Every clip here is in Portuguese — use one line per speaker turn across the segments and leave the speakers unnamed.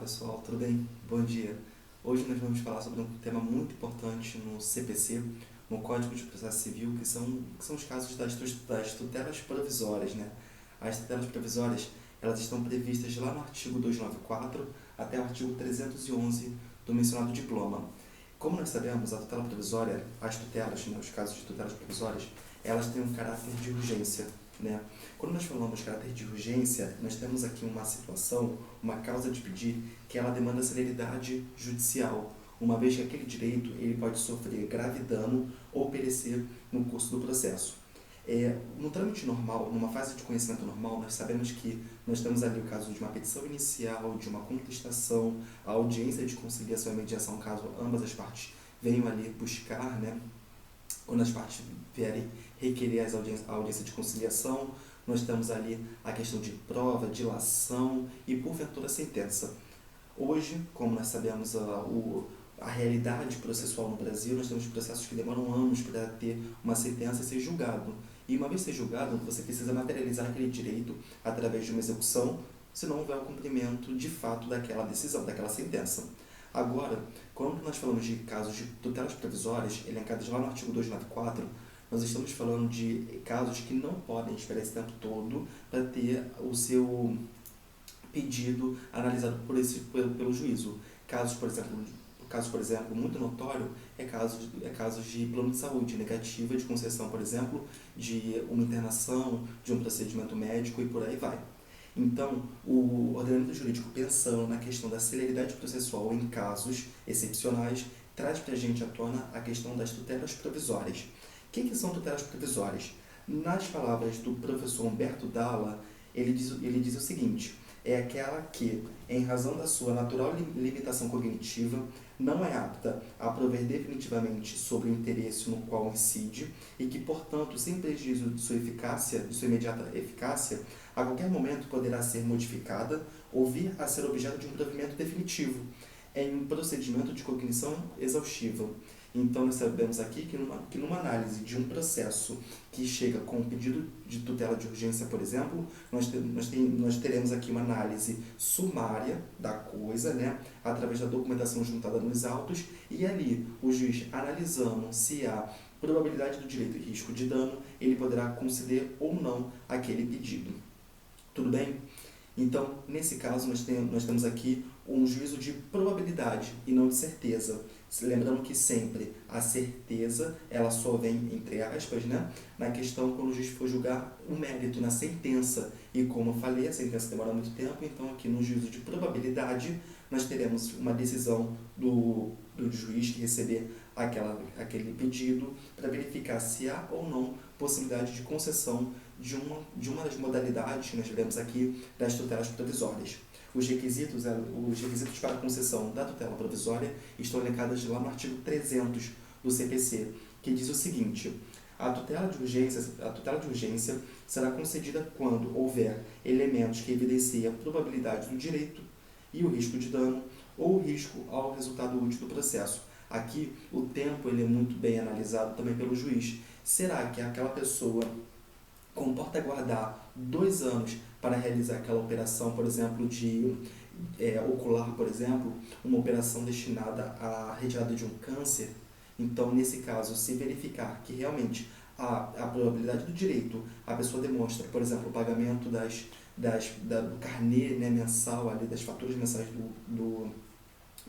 Pessoal, tudo bem? Bom dia. Hoje nós vamos falar sobre um tema muito importante no CPC, no Código de Processo Civil, que são os casos das tutelas provisórias, né? As tutelas provisórias, elas estão previstas lá no artigo 294 até o artigo 311 do mencionado diploma. Como nós sabemos, a tutela provisória, as tutelas, né, os casos de tutelas provisórias, elas têm um caráter de urgência, né? Quando nós falamos de caráter de urgência, nós temos aqui uma situação, uma causa de pedir, que ela demanda celeridade judicial, uma vez que aquele direito ele pode sofrer grave dano ou perecer no curso do processo. No trâmite normal, numa fase de conhecimento normal, nós sabemos que nós temos ali o caso de uma petição inicial, de uma contestação, a audiência de conciliação e mediação, caso ambas as partes venham ali buscar, né, quando as partes vierem requerer a audiência de conciliação, nós temos ali a questão de prova, dilação e, porventura, sentença. Hoje, como nós sabemos a realidade processual no Brasil, nós temos processos que demoram anos para ter uma sentença e ser julgado. E uma vez ser julgado, você precisa materializar aquele direito através de uma execução, se não houver o cumprimento de fato daquela decisão, daquela sentença. Agora, quando nós falamos de casos de tutelas provisórias, elencados lá no artigo 294, nós estamos falando de casos que não podem esperar esse tempo todo para ter o seu pedido analisado pelo juízo. Casos, por exemplo, muito notório casos de plano de saúde negativa de concessão, por exemplo, de uma internação, de um procedimento médico e por aí vai. Então, o ordenamento jurídico, pensando na questão da celeridade processual em casos excepcionais, traz para a gente à tona a questão das tutelas provisórias. O que são tutelas provisórias? Nas palavras do professor Humberto Dalla, ele diz o seguinte: é aquela que, em razão da sua natural limitação cognitiva, não é apta a prover definitivamente sobre o interesse no qual incide e que, portanto, sem prejuízo de sua eficácia, de sua imediata eficácia, a qualquer momento poderá ser modificada ou vir a ser objeto de um provimento definitivo, em um procedimento de cognição exaustiva. Então, nós sabemos aqui que numa análise de um processo que chega com um pedido de tutela de urgência, por exemplo, nós teremos aqui uma análise sumária da coisa, né, através da documentação juntada nos autos, e ali o juiz, analisando se há probabilidade do direito e risco de dano, ele poderá conceder ou não aquele pedido. Tudo bem? Então, nesse caso, nós temos aqui um juízo de probabilidade e não de certeza. Lembrando que sempre a certeza, ela só vem, entre aspas, né, na questão quando o juiz for julgar o mérito na sentença. E como eu falei, a sentença demora muito tempo, então aqui no juízo de probabilidade, nós teremos uma decisão do juiz que receber aquele pedido para verificar se há ou não possibilidade de concessão de uma das modalidades que nós tivemos aqui das tutelas provisórias. Os requisitos para a concessão da tutela provisória estão elencados lá no artigo 300 do CPC, que diz o seguinte: a tutela de urgência será concedida quando houver elementos que evidenciem a probabilidade do direito e o risco de dano ou o risco ao resultado útil do processo. Aqui, o tempo ele é muito bem analisado também pelo juiz. Será que aquela pessoa comporta aguardar 2 anos para realizar aquela operação, por exemplo, de ocular, por exemplo, uma operação destinada à retirada de um câncer? Então, nesse caso, se verificar que realmente a probabilidade do direito, a pessoa demonstra, por exemplo, o pagamento do carnê, né, mensal, ali, das faturas mensais do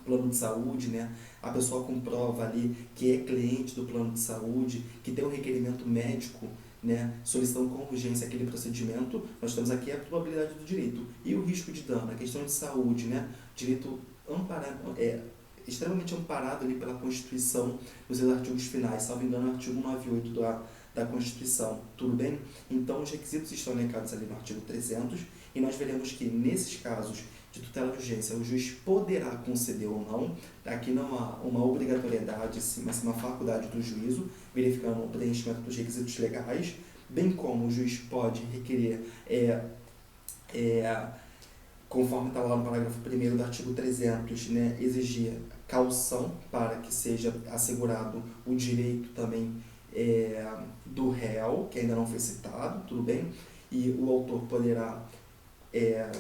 plano de saúde, né? A pessoa comprova ali que é cliente do plano de saúde, que tem um requerimento médico, né, solicitando com urgência aquele procedimento, nós temos aqui a probabilidade do direito. E o risco de dano, a questão de saúde, né, direito extremamente amparado ali pela Constituição, nos seus artigos finais, salvo engano, o artigo 98 da Constituição. Tudo bem? Então, os requisitos estão elencados ali no artigo 300, e nós veremos que, nesses casos de tutela de urgência, o juiz poderá conceder ou não. Aqui não há uma obrigatoriedade, mas uma faculdade do juízo, verificando o preenchimento dos requisitos legais, bem como o juiz pode requerer, conforme está lá no parágrafo 1º do artigo 300, né, exigir caução para que seja assegurado o direito também do réu, que ainda não foi citado, tudo bem? E o autor poderá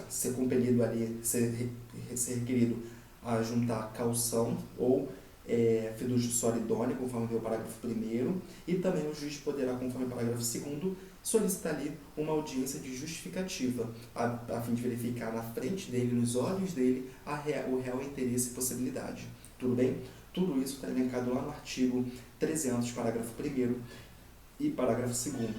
ser compelido ali, ser requerido a juntar caução ou fiduciário idôneo, conforme vê o parágrafo 1º, e também o juiz poderá, conforme o parágrafo 2º, solicitar ali uma audiência de justificativa, a fim de verificar na frente dele, nos olhos dele, o real interesse e possibilidade. Tudo bem? Tudo isso está elencado lá no artigo 300, parágrafo 1º e parágrafo 2º.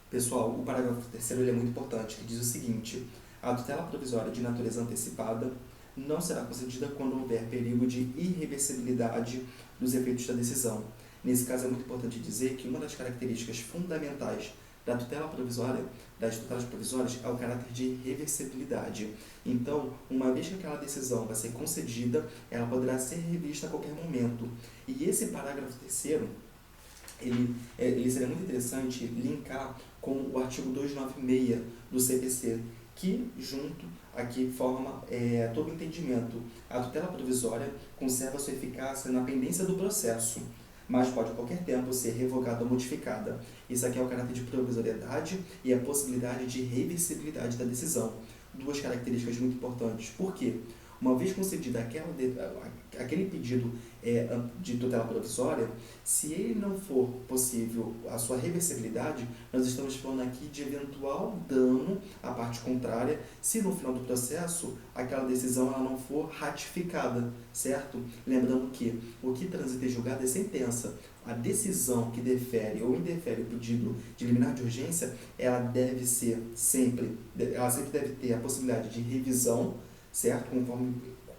Pessoal, o parágrafo 3º ele é muito importante, que diz o seguinte: a tutela provisória de natureza antecipada não será concedida quando houver perigo de irreversibilidade dos efeitos da decisão. Nesse caso, é muito importante dizer que uma das características fundamentais das tutelas provisórias é o caráter de reversibilidade. Então, uma vez que aquela decisão vai ser concedida, ela poderá ser revista a qualquer momento. E esse parágrafo 3º, ele seria muito interessante linkar com o artigo 296 do CPC, que junto aqui forma todo o entendimento. A tutela provisória conserva sua eficácia na pendência do processo, mas pode a qualquer tempo ser revogada ou modificada. Isso aqui é o caráter de provisoriedade e a possibilidade de reversibilidade da decisão. Duas características muito importantes. Por quê? Uma vez concedida aquele pedido de tutela provisória, se ele não for possível a sua reversibilidade, nós estamos falando aqui de eventual dano à parte contrária, se no final do processo aquela decisão ela não for ratificada, certo? Lembrando que o que transita em julgado é sentença. A decisão que defere ou indefere o pedido de liminar de urgência, ela sempre deve ter a possibilidade de revisão, certo?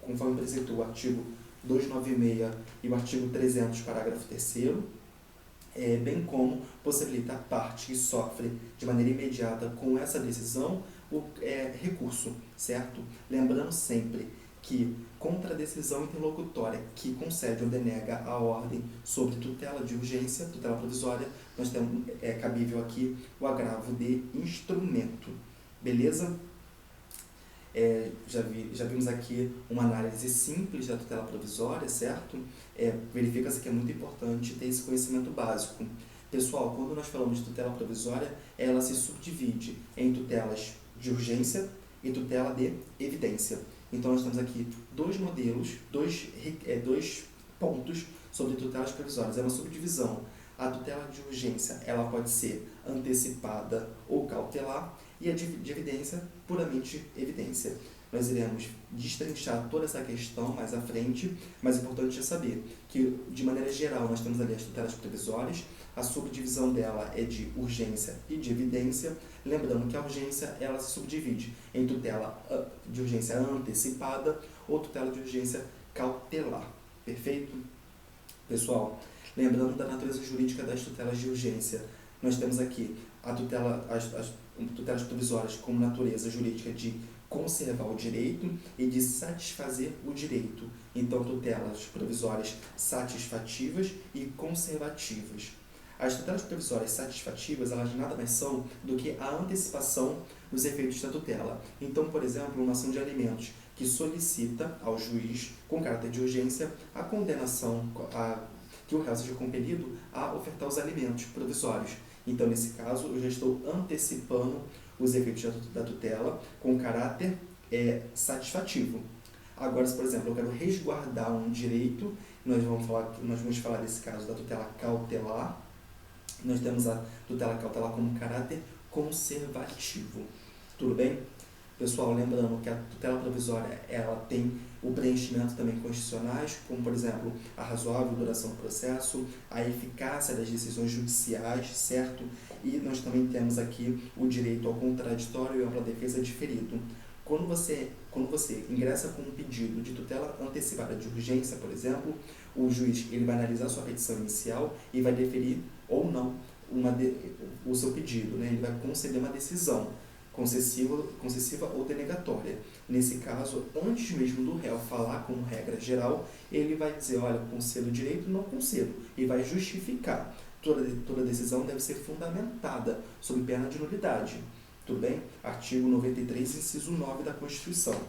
Conforme preceitua o artigo 296 e o artigo 300, parágrafo 3º, bem como possibilita a parte que sofre de maneira imediata com essa decisão o recurso, certo? Lembrando sempre que contra a decisão interlocutória que concede ou denega a ordem sobre tutela de urgência, tutela provisória, nós temos cabível aqui o agravo de instrumento. Beleza? Já vimos aqui uma análise simples da tutela provisória, certo? Verifica-se que é muito importante ter esse conhecimento básico. Pessoal, quando nós falamos de tutela provisória, ela se subdivide em tutelas de urgência e tutela de evidência. Então, nós temos aqui dois modelos, dois pontos sobre tutelas provisórias. É uma subdivisão. A tutela de urgência ela pode ser antecipada ou cautelar, e a de evidência, puramente evidência. Nós iremos destrinchar toda essa questão mais à frente, mas é importante já saber que, de maneira geral, nós temos ali as tutelas provisórias, a subdivisão dela é de urgência e de evidência, lembrando que a urgência ela se subdivide em tutela de urgência antecipada ou tutela de urgência cautelar. Perfeito? Pessoal, lembrando da natureza jurídica das tutelas de urgência, nós temos aqui as tutelas provisórias como natureza jurídica de conservar o direito e de satisfazer o direito. Então, tutelas provisórias satisfativas e conservativas. As tutelas provisórias satisfativas, elas nada mais são do que a antecipação dos efeitos da tutela. Então, por exemplo, uma ação de alimentos que solicita ao juiz, com caráter de urgência, a condenação, que o réu seja compelido a ofertar os alimentos provisórios. Então, nesse caso, eu já estou antecipando os efeitos da tutela com caráter satisfativo. Agora, se, por exemplo, eu quero resguardar um direito, nós vamos falar desse caso da tutela cautelar. Nós temos a tutela cautelar como caráter conservativo. Tudo bem? Pessoal, lembrando que a tutela provisória ela tem o preenchimento também constitucionais, como, por exemplo, a razoável duração do processo, a eficácia das decisões judiciais, certo? E nós também temos aqui o direito ao contraditório e ampla defesa diferido. Quando você ingressa com um pedido de tutela antecipada de urgência, por exemplo, o juiz ele vai analisar a sua petição inicial e vai deferir ou não o seu pedido, né? Ele vai conceder uma decisão concessiva ou denegatória. Nesse caso, antes mesmo do réu falar como regra geral, ele vai dizer, olha, concedo o direito, não concedo, e vai justificar. Toda decisão deve ser fundamentada sob pena de nulidade. Tudo bem? Artigo 93, inciso 9 da Constituição.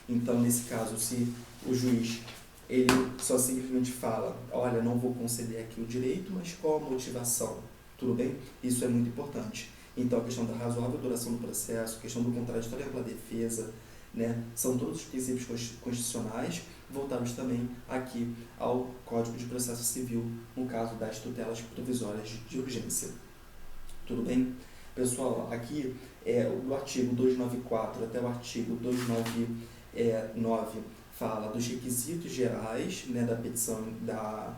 Então, nesse caso, se o juiz ele só simplesmente fala, olha, não vou conceder aqui o direito, mas qual a motivação? Tudo bem? Isso é muito importante. Então, a questão da razoável duração do processo, a questão do contraditório e ampla defesa, né, são todos os princípios constitucionais voltados também aqui ao Código de Processo Civil, no caso das tutelas provisórias de urgência. Tudo bem? Pessoal, aqui do artigo 294 até o artigo 299 fala dos requisitos gerais, né, da petição da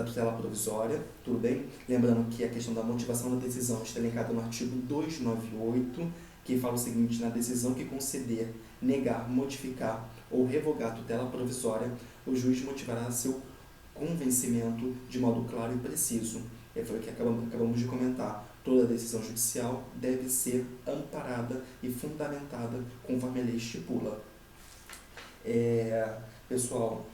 tutela provisória, tudo bem? Lembrando que a questão da motivação da decisão está elencada no artigo 298, que fala o seguinte: na decisão que conceder, negar, modificar ou revogar a tutela provisória, o juiz motivará seu convencimento de modo claro e preciso. Foi o que acabamos de comentar. Toda decisão judicial deve ser amparada e fundamentada conforme a lei estipula. Pessoal,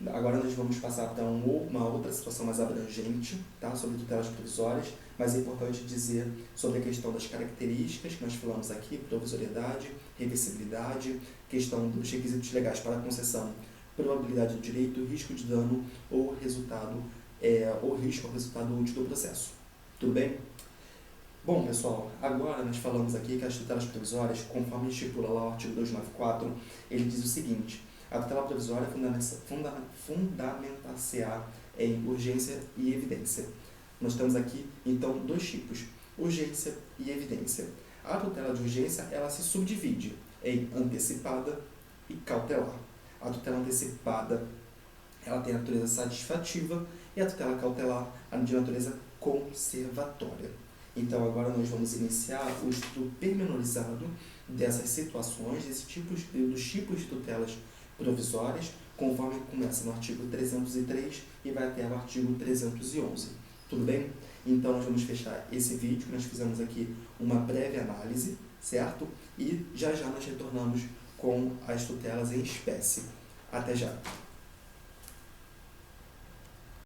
agora nós vamos passar para uma outra situação mais abrangente, tá? Sobre tutelas provisórias, mas é importante dizer sobre a questão das características que nós falamos aqui: provisoriedade, reversibilidade, questão dos requisitos legais para a concessão, probabilidade do direito, risco de dano ou resultado, ou risco ao resultado útil do processo. Tudo bem? Bom, pessoal, agora nós falamos aqui que as tutelas provisórias, conforme estipula lá o artigo 294, ele diz o seguinte: a tutela provisória fundamentar-se-á em urgência e evidência. Nós temos aqui, então, dois tipos: urgência e evidência. A tutela de urgência, ela se subdivide em antecipada e cautelar. A tutela antecipada, ela tem a natureza satisfativa, e a tutela cautelar, a de natureza conservatória. Então, agora nós vamos iniciar o estudo pormenorizado dessas situações, dos tipos de tutelas provisórias, conforme começa no artigo 303 e vai até o artigo 311. Tudo bem? Então, nós vamos fechar esse vídeo, nós fizemos aqui uma breve análise, certo? E já nós retornamos com as tutelas em espécie. Até já!